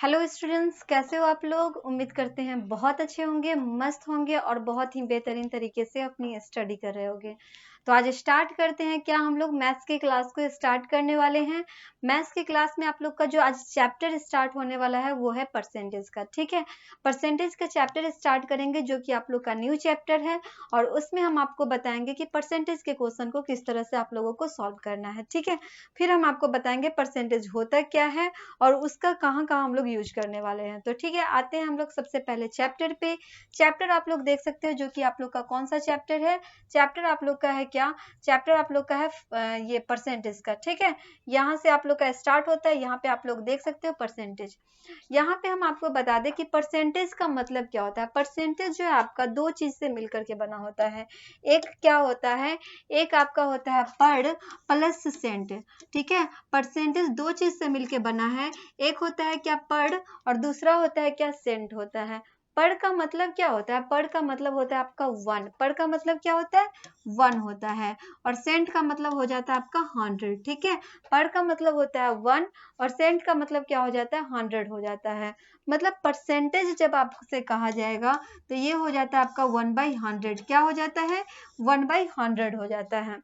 Hello students, कैसे हो आप लोग। उम्मीद करते हैं बहुत अच्छे होंगे, मस्त होंगे और बहुत ही बेहतरीन तरीके से अपनी स्टडी कर रहे होंगे। तो आज स्टार्ट करते हैं। क्या हम लोग मैथ्स की क्लास को स्टार्ट करने वाले हैं। मैथ्स की क्लास में आप लोग का जो आज चैप्टर स्टार्ट होने वाला है वो है परसेंटेज का। ठीक है, परसेंटेज का चैप्टर स्टार्ट करेंगे जो कि आप लोग का न्यू चैप्टर है और उसमें हम आपको बताएंगे कि परसेंटेज के क्वेश्चन को किस तरह से आप लोगों को सॉल्व करना है। ठीक है, फिर हम आपको बताएंगे परसेंटेज होता क्या है और उसका कहाँ कहाँ हम लोग यूज करने वाले हैं। तो ठीक है, आते हैं हम लोग सबसे पहले चैप्टर पे। चैप्टर आप लोग देख सकते हो जो कि आप लोग का कौन सा चैप्टर है। चैप्टर आप लोग का है क्या, चैप्टर आप लोग का है ये परसेंटेज का। ठीक है, यहाँ से आप लोग का स्टार्ट होता है। यहाँ पे आप लोग देख सकते हो परसेंटेज। यहाँ पे हम आपको बता दें कि परसेंटेज का मतलब क्या होता है। परसेंटेज जो है आपका दो चीज से मिलकर के बना होता है। एक क्या होता है, एक आपका होता है पर प्लस सेंट। ठीक है, परसेंटेज दो चीज से मिलके बना है। एक होता है क्या पर और दूसरा होता है क्या सेंट होता है। पर का मतलब क्या होता है, पर का मतलब होता है आपका वन। पर का मतलब क्या होता है, वन होता है। और सेंट का मतलब हो जाता है आपका 100। ठीक है, पर का मतलब होता है वन और सेंट का मतलब क्या हो जाता है, 100 हो जाता है। मतलब परसेंटेज जब आपसे कहा जाएगा तो ये हो जाता है आपका 1/100। क्या हो जाता है, 1/100 हो जाता है।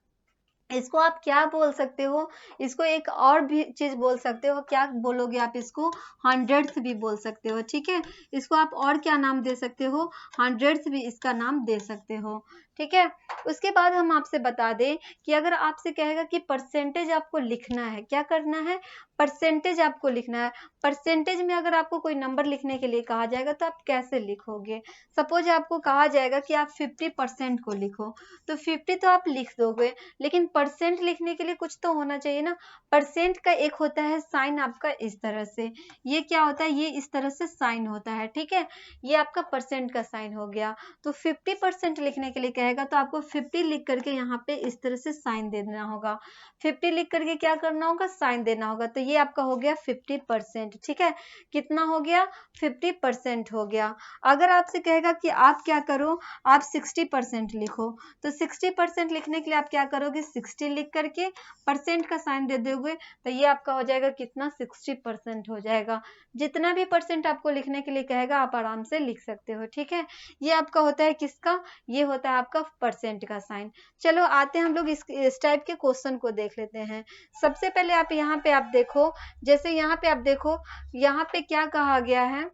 इसको आप क्या बोल सकते हो, इसको एक और भी चीज बोल सकते हो। क्या बोलोगे आप, इसको हंड्रेड्स भी बोल सकते हो। ठीक है, इसको आप और क्या नाम दे सकते हो, हंड्रेड्स भी इसका नाम दे सकते हो। ठीक है, उसके बाद हम आपसे बता दें कि अगर आपसे कहेगा कि परसेंटेज आपको लिखना है, क्या करना है, परसेंटेज आपको लिखना है। परसेंटेज में अगर आपको कोई नंबर लिखने के लिए कहा जाएगा तो आप कैसे लिखोगे। सपोज आपको कहा जाएगा कि आप 50% को लिखो, तो 50 तो आप लिख दोगे, लेकिन परसेंट लिखने के लिए कुछ तो होना चाहिए ना। परसेंट का एक होता है साइन आपका इस तरह से, ये क्या होता है, ये इस तरह से साइन होता है। ठीक है, ये आपका परसेंट का साइन हो गया। तो 50% लिखने के लिए कहेगा तो आपको 50 लिख करके यहाँ पे इस तरह से साइन दे देना होगा। 50 लिख करके क्या करना होगा, साइन देना होगा। तो ये आपका हो गया 50%। ठीक है, कितना हो गया, 50% हो गया। अगर आपसे कहेगा कि आप क्या करो, आप 60% लिखो, तो 60% लिखने के लिए आप क्या करोगे, 60 लिख करके परसेंट का साइन दे दोगे तो ये आपका हो जाएगा कितना, 60% हो जाएगा। जितना भी परसेंट आपको लिखने के लिए कहेगा आप आराम से लिख सकते हो। ठीक है, ये आपका होता है किसका, ये होता है आपका परसेंट का साइन। चलो आते हैं हम लोग इस टाइप के क्वेश्चन को देख लेते हैं। सबसे पहले आप यहाँ पे आप देखो, जैसे यहाँ पे आप देखो, यहाँ पे क्या कहा गया है,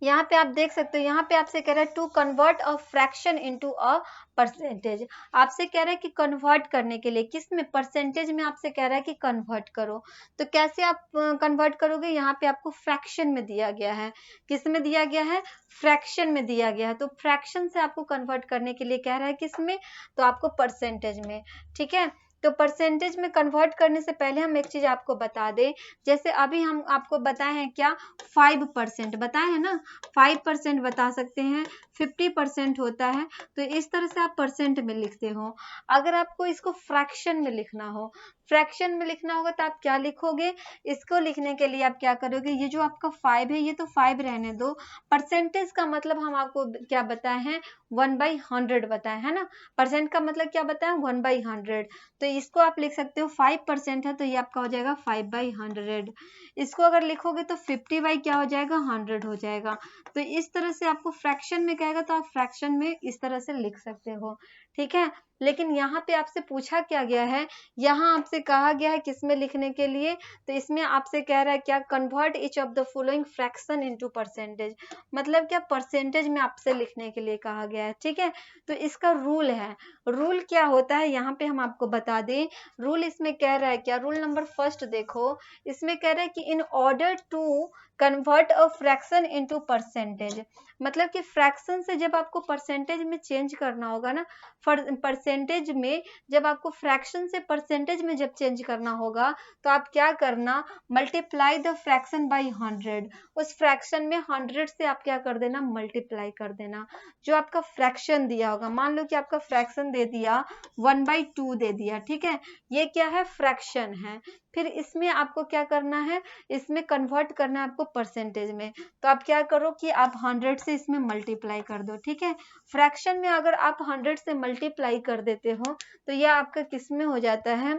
यहाँ पे आप देख सकते हो। यहाँ पे आपसे कह रहा है to convert a fraction into a percentage. आपसे कह रहा है कि कन्वर्ट करने के लिए, किस में, परसेंटेज में आपसे कह रहा है कि कन्वर्ट करो। तो कैसे आप कन्वर्ट करोगे, यहाँ पे आपको फ्रैक्शन में दिया गया है। किस में दिया गया है, फ्रैक्शन में दिया गया है। तो फ्रैक्शन से आपको कन्वर्ट करने के लिए कह रहा है किस में, तो आपको परसेंटेज में। ठीक है, तो परसेंटेज में कन्वर्ट करने से पहले हम एक चीज आपको बता दें। जैसे अभी हम आपको बताए हैं क्या, 5% बताए हैं ना, 5% बता सकते हैं, 50% होता है। तो इस तरह से आप परसेंट में लिखते हो। अगर आपको इसको फ्रैक्शन में लिखना हो, फ्रैक्शन में लिखना होगा तो आप क्या लिखोगे, इसको लिखने के लिए आप क्या करोगे, ये जो आपका 5 है ये तो 5 रहने दो। परसेंटेज का मतलब हम आपको क्या बताए हैं, 1/100 बताए है ना। परसेंट का मतलब क्या बताए, 1/100। तो इसको आप लिख सकते हो 5% है तो ये आपका हो जाएगा 5/100। इसको अगर लिखोगे तो 50 बाई क्या हो जाएगा, 100 हो जाएगा। तो इस तरह से आपको फ्रैक्शन में कहेगा तो आप फ्रैक्शन में इस तरह से लिख सकते हो। ठीक है, लेकिन यहाँ पे आपसे पूछा क्या गया है, यहाँ आपसे कहा गया है किसमें लिखने के लिए, तो इसमें आपसे कह रहा है क्या, convert each of the following fraction into percentage. मतलब क्या, परसेंटेज में आपसे लिखने के लिए कहा गया है। ठीक है, तो इसका रूल है, रूल क्या होता है यहाँ पे हम आपको बता दें। रूल इसमें कह रहा है क्या, रूल नंबर फर्स्ट देखो, इसमें कह रहा है कि in order to convert a fraction into percentage. मतलब कि फ्रैक्शन से जब आपको परसेंटेज में चेंज करना होगा ना, परसेंटेज में जब आपको फ्रैक्शन से परसेंटेज में जब चेंज करना होगा तो आप क्या करना, मल्टीप्लाई द फ्रैक्शन बाई 100। उस फ्रैक्शन में 100 से आप क्या कर देना, मल्टीप्लाई कर देना। जो आपका फ्रैक्शन दिया होगा, मान लो कि आपका फ्रैक्शन दे दिया 1/2 दे दिया। ठीक है, ये क्या है, फ्रैक्शन है। फिर इसमें आपको क्या करना है, इसमें कन्वर्ट करना है आपको परसेंटेज में। तो आप क्या करो कि आप 100 से इसमें मल्टीप्लाई कर दो। ठीक है, फ्रैक्शन में अगर आप 100 से मल्टीप्लाई कर देते हो तो यह आपका किस में हो जाता है,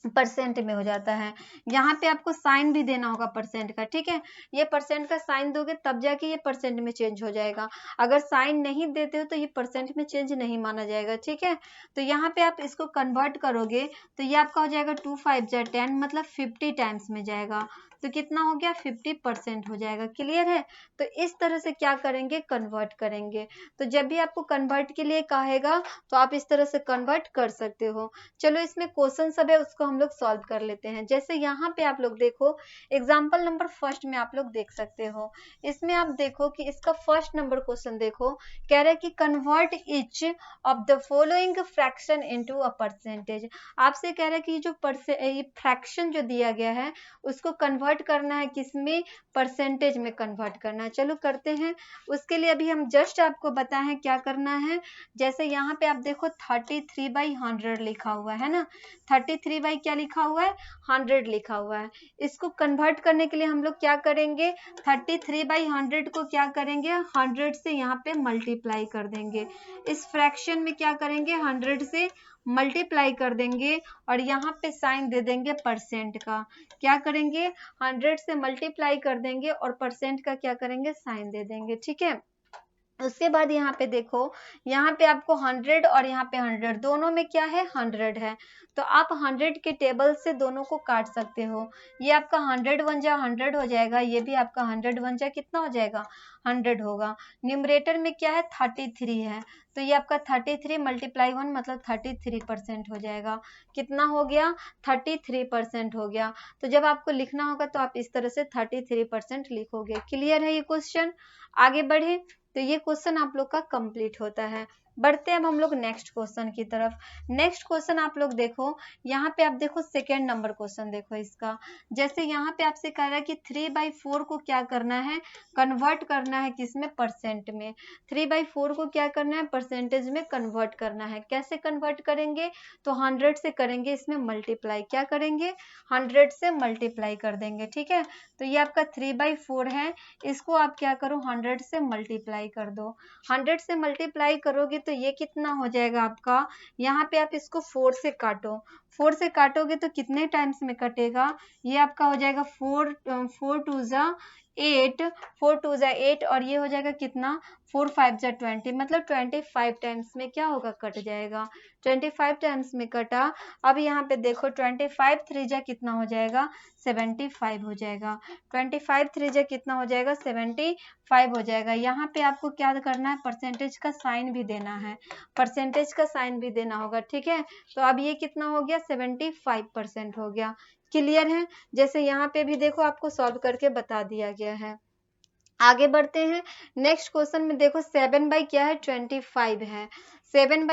परसेंट में हो जाता है। यहाँ पे आपको साइन भी देना होगा परसेंट का, ठीक है। ये परसेंट का साइन दोगे तब जाके ये परसेंट में चेंज हो जाएगा। अगर साइन नहीं देते हो तो ये परसेंट में चेंज नहीं माना जाएगा, ठीक है। तो यहाँ पे आप इसको कन्वर्ट करोगे तो ये आपका हो जाएगा 2 5 जा 10, मतलब 50 टाइम्स में जाएगा। तो कितना हो गया, 50% हो जाएगा। क्लियर है। तो इस तरह से क्या करेंगे, कन्वर्ट करेंगे। तो जब भी आपको कन्वर्ट के लिए कहेगा तो आप इस तरह से कन्वर्ट कर सकते हो। चलो इसमें क्वेश्चन सब है उसको हम लोग सॉल्व कर लेते हैं। जैसे यहाँ पे आप लोग देखो एग्जाम्पल नंबर फर्स्ट में आप लोग देख सकते हो। इसमें आप देखो कि इसका फर्स्ट नंबर क्वेश्चन देखो, कह रहा है कि convert each of the following fraction into a percentage. आपसे कह रहा है कि जो फ्रैक्शन जो दिया गया है उसको कन्वर्ट करना है, किसमें, परसेंटेज में कन्वर्ट करना है। चलो करते हैं। उसके लिए अभी हम जस्ट आपको बताएं हैं क्या करना है। जैसे यहाँ पे आप देखो 33/100 लिखा हुआ है ना, 33 बाई क्या लिखा हुआ है, 100 लिखा हुआ है। इसको कन्वर्ट करने के लिए हम लोग क्या करेंगे, 33/100 को क्या करेंगे, 100 से यहाँ पे मल्टीप्लाई कर देंगे। इस फ्रैक्शन में क्या करेंगे, 100 से मल्टीप्लाई कर देंगे और यहाँ पे साइन दे देंगे परसेंट का। क्या करेंगे, 100 से मल्टीप्लाई कर देंगे और परसेंट का क्या करेंगे, साइन दे देंगे, ठीक है। उसके बाद यहाँ पे देखो, यहाँ पे आपको 100 और यहाँ पे 100 दोनों में क्या है, 100 है। तो आप 100 के टेबल से दोनों को काट सकते हो। ये आपका 100 1 जा 100 हो जाएगा, ये भी आपका 100 1 जा कितना हो जाएगा, 100 होगा। न्यूमरेटर में क्या है, 33 है। तो ये आपका 33 मल्टीप्लाई 1 मतलब 33% हो जाएगा। कितना हो गया, 33% हो गया। तो जब आपको लिखना होगा तो आप इस तरह से 33% लिखोगे। क्लियर है ये क्वेश्चन। आगे बढ़े। तो ये क्वेश्चन आप लोग का कंप्लीट होता है। बढ़ते हैं अब हम लोग नेक्स्ट क्वेश्चन की तरफ। नेक्स्ट क्वेश्चन आप लोग देखो, यहाँ पे आप देखो सेकेंड नंबर क्वेश्चन देखो इसका। जैसे यहाँ पे आपसे कह रहा है कि 3/4 को क्या करना है, कन्वर्ट करना है किसमें, परसेंट में। 3/4 को क्या करना है, परसेंटेज में कन्वर्ट करना है। कैसे कन्वर्ट करेंगे, तो 100 से करेंगे इसमें मल्टीप्लाई। क्या करेंगे, 100 से मल्टीप्लाई कर देंगे, ठीक है। तो ये आपका 3/4 है, इसको आप क्या करो, 100 से मल्टीप्लाई कर दो। 100 से मल्टीप्लाई करोगे तो ये कितना हो जाएगा आपका, यहाँ पे आप इसको 4 से काटो। 4 से काटोगे तो कितने टाइम्स में कटेगा, ये आपका हो जाएगा 4 2 जा 8, 4 2 जा 8 और ये हो जाएगा कितना, 4 5 जा 20, मतलब 25 टाइम्स में क्या होगा, कट जाएगा। 25 टाइम्स में कटा। अब यहाँ पे देखो 25 3 जा कितना हो जाएगा, 75 हो जाएगा। 25 3 जा कितना हो जाएगा, 75 हो जाएगा। यहाँ पे आपको क्या करना है, परसेंटेज का साइन भी देना है, परसेंटेज का साइन भी देना होगा, ठीक है। तो अब ये कितना हो गया, 75% हो गया। क्लियर है। जैसे यहाँ पे भी देखो आपको सॉल्व करके बता दिया गया है। आगे बढ़ते हैं। नेक्स्ट क्वेश्चन में देखो 7 बाई क्या है, 25 है। 7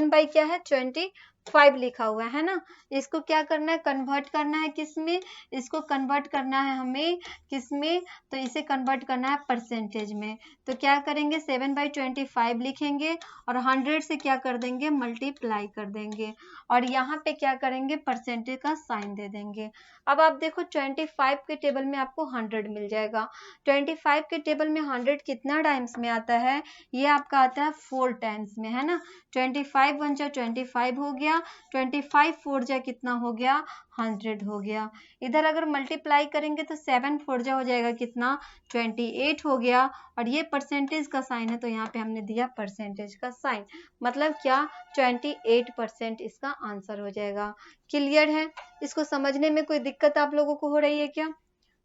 बाई क्या है, 25 लिखा हुआ है ना। इसको क्या करना है, कन्वर्ट करना है किसमें, इसको कन्वर्ट करना है हमें किसमें, तो इसे कन्वर्ट करना है परसेंटेज में। तो क्या करेंगे, 7/25 लिखेंगे और 100 से क्या कर देंगे, मल्टीप्लाई कर देंगे और यहाँ पे क्या करेंगे, परसेंटेज का साइन दे देंगे। अब आप देखो 25 के टेबल में आपको 100 मिल जाएगा। 25 के टेबल में 100 कितना टाइम्स में आता है, ये आपका आता है 4 टाइम्स में, है ना। 25 1 जा 25 हो गया, 25 4 जा कितना हो गया, 100 हो गया। इधर अगर मल्टीप्लाई करेंगे तो 7 4 जा हो जाएगा कितना, 28 हो गया। और ये परसेंटेज का साइन है तो यहाँ पे हमने दिया परसेंटेज का साइन, मतलब क्या, 28% इसका आंसर हो जाएगा। क्लियर है। इसको समझने में कोई दिक्कत आप लोगों को हो रही है क्या,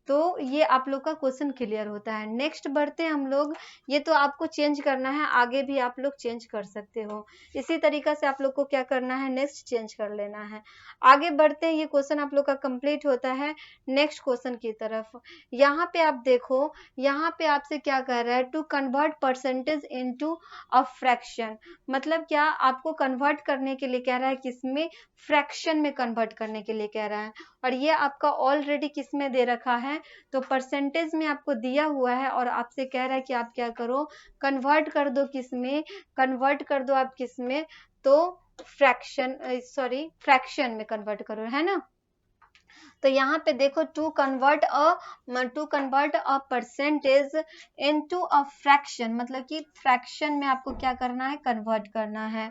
तो ये आप लोग का क्वेश्चन क्लियर होता है। नेक्स्ट बढ़ते हैं हम लोग। ये तो आपको चेंज करना है, आगे भी आप लोग चेंज कर सकते हो। इसी तरीका से आप लोग को क्या करना है, नेक्स्ट चेंज कर लेना है। आगे बढ़ते हैं, ये क्वेश्चन आप लोग का कंप्लीट होता है। नेक्स्ट क्वेश्चन की तरफ। यहाँ पे आप देखो, यहाँ पे आपसे क्या कह रहा है, to convert percentage into a fraction. मतलब क्या, आपको कन्वर्ट करने के लिए कह रहा है किसमें, फ्रैक्शन में कन्वर्ट करने के लिए कह रहा है। और ये आपका ऑलरेडी किस में दे रखा है, तो परसेंटेज में आपको दिया हुआ है और आपसे कह रहा है कि आप क्या करो, कन्वर्ट कर दो किस में, कन्वर्ट कर दो आप किस में, तो फ्रैक्शन में कन्वर्ट करो, है ना। तो यहाँ पे देखो to convert a percentage into a fraction, मतलब कि फ्रैक्शन में आपको क्या करना है, कन्वर्ट करना है,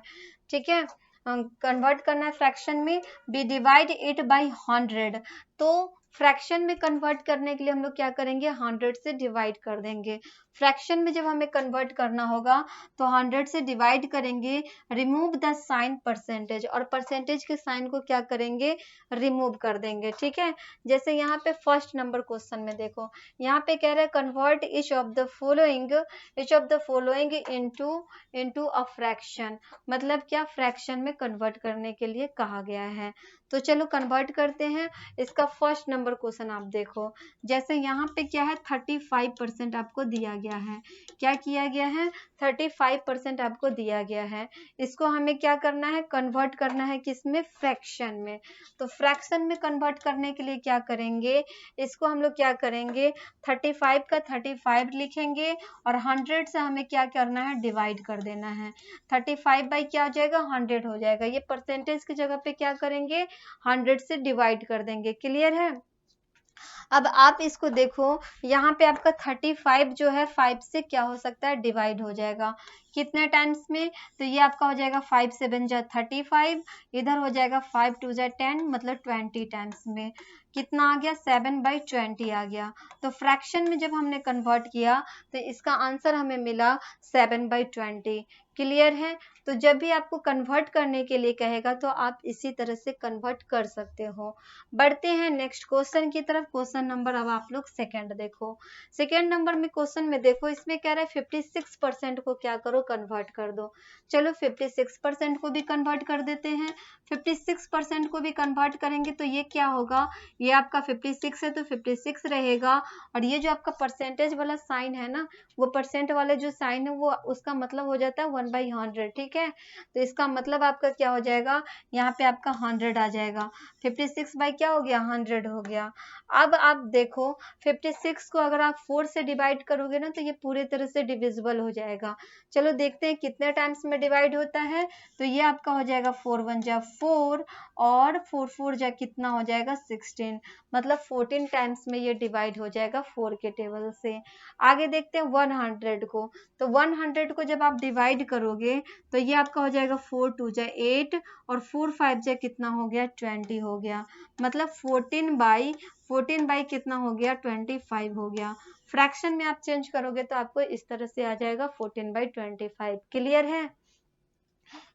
ठीक है। कन्वर्ट करना है फ्रैक्शन में, वी डिवाइड इट बाय 100। तो फ्रैक्शन में कन्वर्ट करने के लिए हम लोग क्या करेंगे, 100 से डिवाइड कर देंगे। फ्रैक्शन में जब हमें कन्वर्ट करना होगा तो 100 से डिवाइड करेंगे, रिमूव द साइन परसेंटेज, और परसेंटेज के साइन को क्या करेंगे, रिमूव कर देंगे। ठीक है, जैसे यहाँ पे फर्स्ट नंबर क्वेश्चन में देखो, यहाँ पे कह रहा है convert each of the following into a fraction, मतलब क्या, फ्रैक्शन में कन्वर्ट करने के लिए कहा गया है। तो चलो कन्वर्ट करते हैं। इसका फर्स्ट नंबर क्वेश्चन आप देखो, जैसे यहाँ पे क्या है, 35% आपको दिया गया है। क्या किया गया है, 35% आपको दिया गया है। इसको हमें क्या करना है, कन्वर्ट करना है किसमें, फ्रैक्शन में। तो फ्रैक्शन में कन्वर्ट करने के लिए क्या करेंगे, इसको हम लोग क्या करेंगे, 35 का 35 लिखेंगे और 100 से हमें क्या करना है, डिवाइड कर देना है। 35 बाई क्या हो जाएगा, 100 हो जाएगा। ये परसेंटेज की जगह पे क्या करेंगे, 100 से डिवाइड कर देंगे। क्लियर है। अब आप इसको देखो, यहाँ पे आपका 35 जो है 5 से क्या हो सकता है, डिवाइड हो जाएगा। कितने टाइम्स में, तो ये आपका हो जाएगा 5 7 जा 35, इधर हो जाएगा 5 2 जा 10, मतलब 20 टाइम्स में। कितना आ गया, 7/20 आ गया। तो फ्रैक्शन में जब हमने कन्वर्ट किया तो इसका आंसर हमें मिला 7/20। क्लियर है। तो जब भी आपको कन्वर्ट करने के लिए कहेगा तो आप इसी तरह से कन्वर्ट कर सकते हो। बढ़ते हैं नेक्स्ट क्वेश्चन की तरफ। क्वेश्चन नंबर अब आप लोग सेकंड देखो। सेकंड नंबर में क्वेश्चन में देखो, इसमें कह रहा है 56% को क्या करो, कन्वर्ट कर दो। चलो 56% को भी कन्वर्ट कर देते हैं। 56% को भी कन्वर्ट करेंगे तो ये क्या होगा, ये आपका 56 है तो 56 रहेगा, और ये जो आपका परसेंटेज वाला साइन है ना, वो परसेंट वाले जो साइन है वो उसका मतलब हो जाता है 1/100। ठीक है, तो इसका मतलब आपका क्या हो जाएगा, यहाँ पे आपका 100 आ जाएगा। 56 बाई क्या हो गया, 100 हो गया। अब आप देखो 56 को अगर आप 4 से डिवाइड करोगे ना तो ये पूरे तरह से डिविजिबल हो जाएगा। चलो देखते हैं कितने टाइम्स में डिवाइड होता है। तो ये आपका हो जाएगा 4 1 जा 4 और 4 4 जा कितना हो जाएगा 16, मतलब 14 टाइम्स में ये डिवाइड हो जाएगा 4 के टेबल से। आगे देखते हैं 100 को। तो 100 को जब आप डिवाइड करोगे तो ये आपका हो जाएगा 4 2 जा 8 और 4 5 जा कितना हो गया, 20 हो गया, मतलब 14 बाई कितना हो गया, 25 हो गया। फ्रैक्शन में आप चेंज करोगे तो आपको इस तरह से आ जाएगा 14/25। क्लियर है।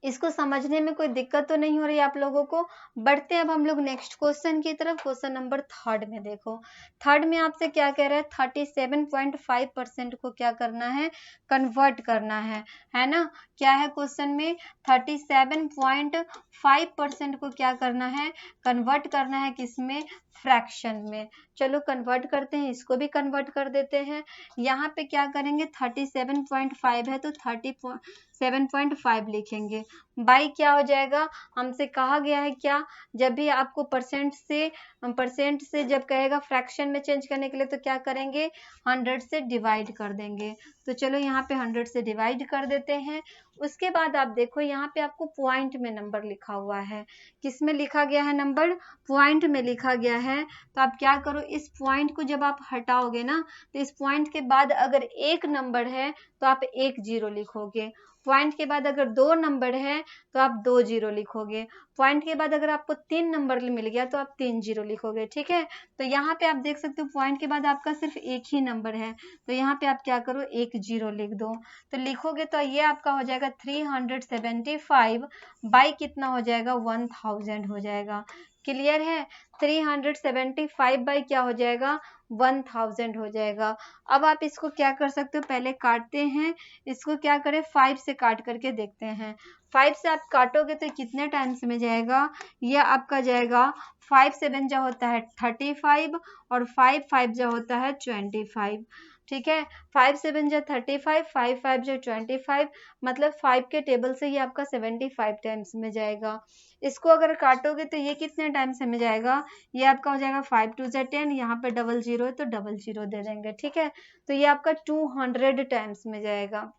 इसको समझने में कोई दिक्कत तो नहीं हो रही आप लोगों को। बढ़ते हैं अब हम लोग नेक्स्ट क्वेश्चन की तरफ। क्वेश्चन नंबर थर्ड में देखो, थर्ड में आपसे क्या कह रहा है, 37.5% को क्या करना है, कन्वर्ट करना है ना। क्या है क्वेश्चन में, 37.5% को क्या करना है, कन्वर्ट करना है किसमें, फ्रैक्शन में। चलो कन्वर्ट करते हैं, इसको भी कन्वर्ट कर देते हैं। यहाँ पे क्या करेंगे, 37.5 है तो 37.5 लिखेंगे। बाई क्या हो जाएगा, हमसे कहा गया है क्या, जब भी आपको परसेंट से जब कहेगा फ्रैक्शन में चेंज करने के लिए तो क्या करेंगे, 100 से डिवाइड कर देंगे। तो चलो यहाँ पे 100 से डिवाइड कर देते हैं। उसके बाद आप देखो यहाँ पे आपको पॉइंट में नंबर लिखा हुआ है। किस में लिखा गया है नंबर, पॉइंट में लिखा गया है। तो आप क्या करो, इस पॉइंट को जब आप हटाओगे ना तो इस पॉइंट के बाद अगर एक नंबर है तो आप 1 0 लिखोगे। पॉइंट के बाद अगर 2 नंबर है तो आप 2 0 लिखोगे। पॉइंट के बाद अगर आपको 3 नंबर मिल गया तो आप 3 0 लिखोगे। ठीक है, तो यहाँ पे आप देख सकते हो पॉइंट के बाद आपका सिर्फ एक ही नंबर है, तो यहाँ पे आप क्या करो, 1 0 लिख दो। तो लिखोगे तो ये आपका हो जाएगा 375 बाई कितना हो जाएगा, 1000 हो जाएगा। क्लियर है, 375 बाई क्या हो जाएगा, 1000 हो जाएगा। अब आप इसको क्या कर सकते हो, पहले काटते हैं, इसको क्या करें, 5 से काट करके देखते हैं। 5 से आप काटोगे तो कितने टाइम्स में जाएगा, यह आपका जाएगा 5 7 जा होता है 35 और 5 5 जा होता है 25। ठीक है, 5 7 जा 35, 5 5 जा 25, मतलब 5 के टेबल से ये आपका 75 टाइम्स में जाएगा। इसको अगर काटोगे तो ये कितने टाइम्स में जाएगा, ये आपका हो जाएगा 5 2 जा 10, यहाँ पे 00 है तो 00 दे देंगे। ठीक है, तो ये आपका 200 टाइम्स में जाएगा।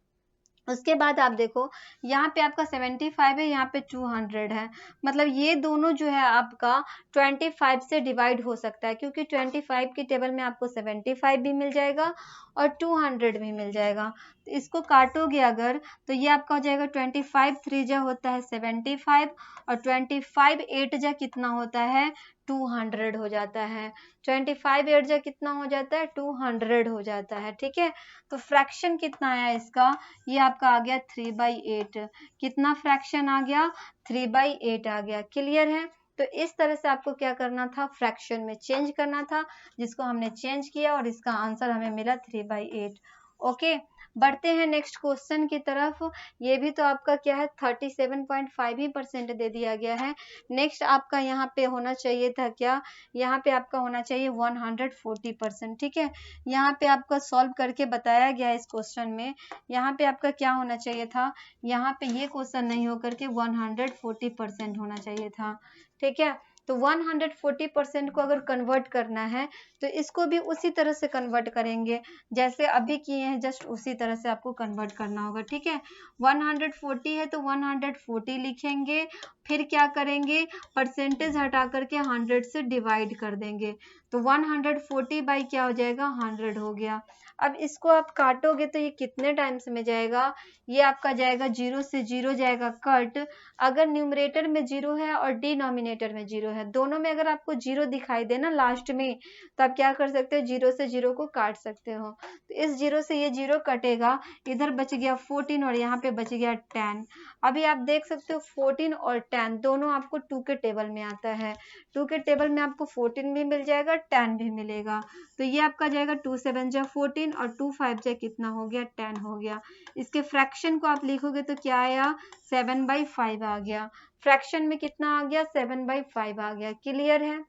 उसके बाद आप देखो यहाँ पे आपका 75 है, यहाँ पे 200 है, मतलब ये दोनों जो है आपका 25 से डिवाइड हो सकता है, क्योंकि 25 की टेबल में आपको 75 भी मिल जाएगा और 200 भी मिल जाएगा। तो इसको काटोगे अगर तो ये आपका हो जाएगा 25 3 जा होता है 75 और 25 8 जा कितना होता है 200 हो जाता है। 25 8 जा कितना हो जाता है 200 हो जाता है। ठीक है, तो फ्रैक्शन कितना आया इसका, ये आपका आ गया 3/8। कितना फ्रैक्शन आ गया 3/8 आ गया। क्लियर है, तो इस तरह से आपको क्या करना था, फ्रैक्शन में चेंज करना था, जिसको हमने चेंज किया और इसका आंसर हमें मिला 3/8। ओके, बढ़ते हैं नेक्स्ट क्वेश्चन की तरफ। ये भी तो आपका क्या है 37.5 ही % दे दिया गया है। नेक्स्ट आपका यहाँ पे होना चाहिए था क्या, यहाँ पे आपका होना चाहिए 140%। ठीक है, यहाँ पे आपका सॉल्व करके बताया गया इस क्वेश्चन में। यहाँ पे आपका क्या होना चाहिए था, यहाँ पे ये क्वेश्चन नहीं होकर के 140% होना चाहिए था। ठीक है, तो 140% को अगर कन्वर्ट करना है तो इसको भी उसी तरह से कन्वर्ट करेंगे जैसे अभी किए हैं, जस्ट उसी तरह से आपको कन्वर्ट करना होगा। ठीक है, 140 है तो 140 लिखेंगे, फिर क्या करेंगे, परसेंटेज हटा करके 100 से डिवाइड कर देंगे, तो 140 बाई क्या हो जाएगा 100 हो गया। अब इसको आप काटोगे तो ये कितने टाइम्स में जाएगा, ये आपका जाएगा 0 से 0 जाएगा कट। अगर न्यूमरेटर में 0 है और डिनोमिनेटर में 0 है, दोनों में अगर आपको 0 दिखाई दे ना लास्ट में, तो आप क्या कर सकते हो, 0 से 0 को काट सकते हो। तो इस 0 से ये 0 कटेगा, इधर बच गया 14 और यहाँ पे बच गया 10। अभी आप देख सकते हो 14 और 10 दोनों आपको 2 के टेबल में आता है। 2 के टेबल में आपको 14 भी मिल जाएगा, 10 भी मिलेगा। तो ये आपका जाएगा 2 7 जा 14 और 2 5 जा कितना हो गया 10 हो गया। इसके फ्रैक्शन को आप लिखोगे तो क्या आया 7/5 आ गया। फ्रैक्शन में कितना आ गया 7/5 आ गया। क्लियर है,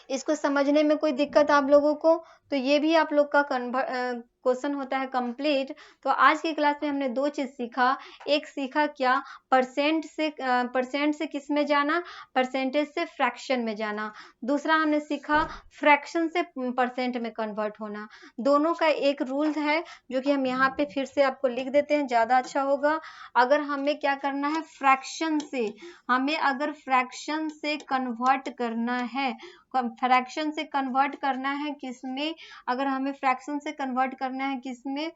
इसको समझने में कोई दिक्कत आप लोगों को, तो ये भी आप लोग का क्वेश्चन होता है कंप्लीट। तो आज की क्लास में हमने दो चीज सीखा। एक सीखा क्या, परसेंट से किस में जाना, परसेंटेज से फ्रैक्शन में जाना। दूसरा हमने सीखा फ्रैक्शन से परसेंट में कन्वर्ट होना। दोनों का एक रूल है जो कि हम यहाँ पे फिर से आपको लिख देते हैं, ज्यादा अच्छा होगा। अगर हमें क्या करना है, फ्रैक्शन से, हमें अगर फ्रैक्शन से कन्वर्ट करना है, फ्रैक्शन से कन्वर्ट करना है किसमें, अगर हमें फ्रैक्शन से कन्वर्ट करना है किसमें,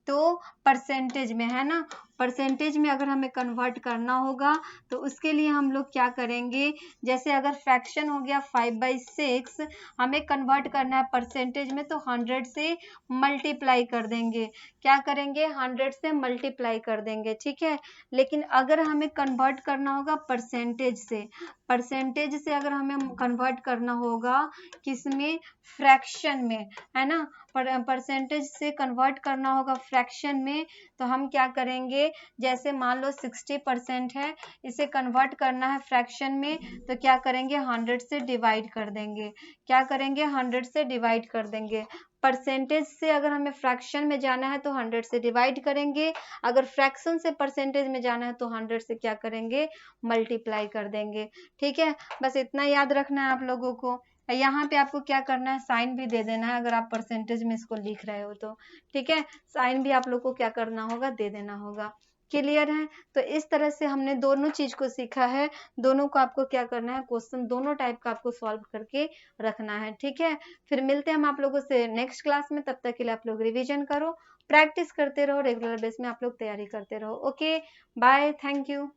तो परसेंटेज में, है ना। परसेंटेज में अगर हमें कन्वर्ट करना होगा तो उसके लिए हम लोग क्या करेंगे, जैसे अगर फ्रैक्शन हो गया 5/6, हमें कन्वर्ट करना है परसेंटेज में, तो 100 से मल्टीप्लाई कर देंगे। क्या करेंगे, 100 से मल्टीप्लाई कर देंगे। ठीक है, लेकिन अगर हमें कन्वर्ट करना होगा परसेंटेज से, परसेंटेज से अगर हमें कन्वर्ट करना होगा किसमें, फ्रैक्शन में, है ना। परसेंटेज से कन्वर्ट करना होगा फ्रैक्शन में, तो हम क्या करेंगे, जैसे मान लो 60% है, इसे कन्वर्ट करना है फ्रैक्शन में, तो क्या करेंगे 100 से डिवाइड कर देंगे। क्या करेंगे 100 से डिवाइड कर देंगे। परसेंटेज से अगर हमें फ्रैक्शन में जाना है तो 100 से डिवाइड करेंगे, अगर फ्रैक्शन से परसेंटेज में जाना है तो 100 से क्या करेंगे, मल्टीप्लाई कर देंगे। ठीक है, बस इतना याद रखना है आप लोगों को। यहाँ पे आपको क्या करना है, साइन भी दे देना है अगर आप परसेंटेज में इसको लिख रहे हो तो। ठीक है, साइन भी आप लोग को क्या करना होगा, दे देना होगा। क्लियर है, तो इस तरह से हमने दोनों चीज को सीखा है। दोनों को आपको क्या करना है, क्वेश्चन दोनों टाइप का आपको सॉल्व करके रखना है। ठीक है, फिर मिलते हैं हम आप लोगों से नेक्स्ट क्लास में। तब तक के लिए आप लोग रिविजन करो, प्रैक्टिस करते रहो, रेगुलर बेस में आप लोग तैयारी करते रहो। Okay, bye, thank you.